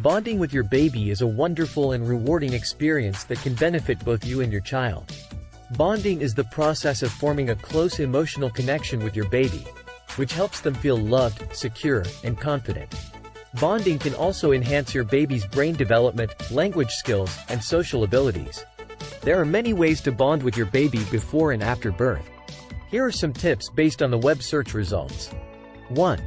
Bonding with your baby is a wonderful and rewarding experience that can benefit both you and your child. Bonding is the process of forming a close emotional connection with your baby, which helps them feel loved, secure, and confident. Bonding can also enhance your baby's brain development, language skills, and social abilities. There are many ways to bond with your baby before and after birth. Here are some tips based on the web search results. 1.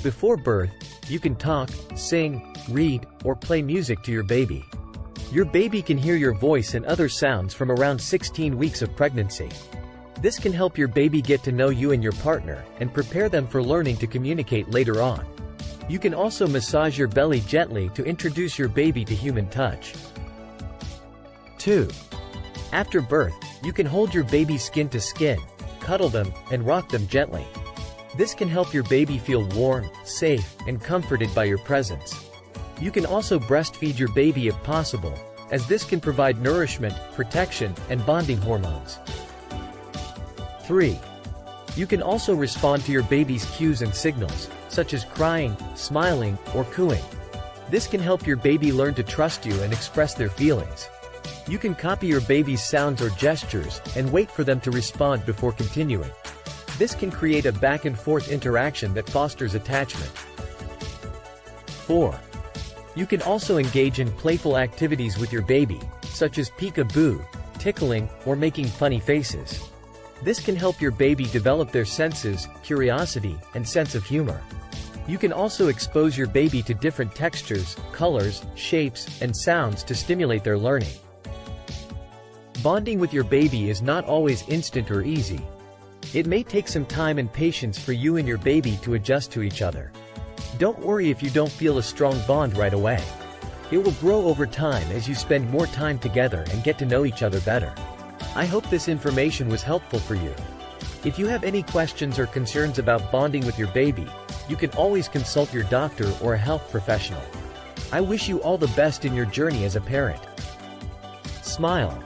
Before birth, you can talk, sing, read, or play music to your baby. Your baby can hear your voice and other sounds from around 16 weeks of pregnancy. This can help your baby get to know you and your partner, and prepare them for learning to communicate later on. You can also massage your belly gently to introduce your baby to human touch. 2. After birth, you can hold your baby skin to skin, cuddle them, and rock them gently. This can help your baby feel warm, safe, and comforted by your presence. You can also breastfeed your baby if possible, as this can provide nourishment, protection, and bonding hormones. 3. You can also respond to your baby's cues and signals, such as crying, smiling, or cooing. This can help your baby learn to trust you and express their feelings. You can copy your baby's sounds or gestures, and wait for them to respond before continuing. This can create a back-and-forth interaction that fosters attachment. 4. You can also engage in playful activities with your baby, such as peek-a-boo, tickling, or making funny faces. This can help your baby develop their senses, curiosity, and sense of humor. You can also expose your baby to different textures, colors, shapes, and sounds to stimulate their learning. Bonding with your baby is not always instant or easy. It may take some time and patience for you and your baby to adjust to each other. Don't worry if you don't feel a strong bond right away. It will grow over time as you spend more time together and get to know each other better. I hope this information was helpful for you. If you have any questions or concerns about bonding with your baby, you can always consult your doctor or a health professional. I wish you all the best in your journey as a parent. Smile.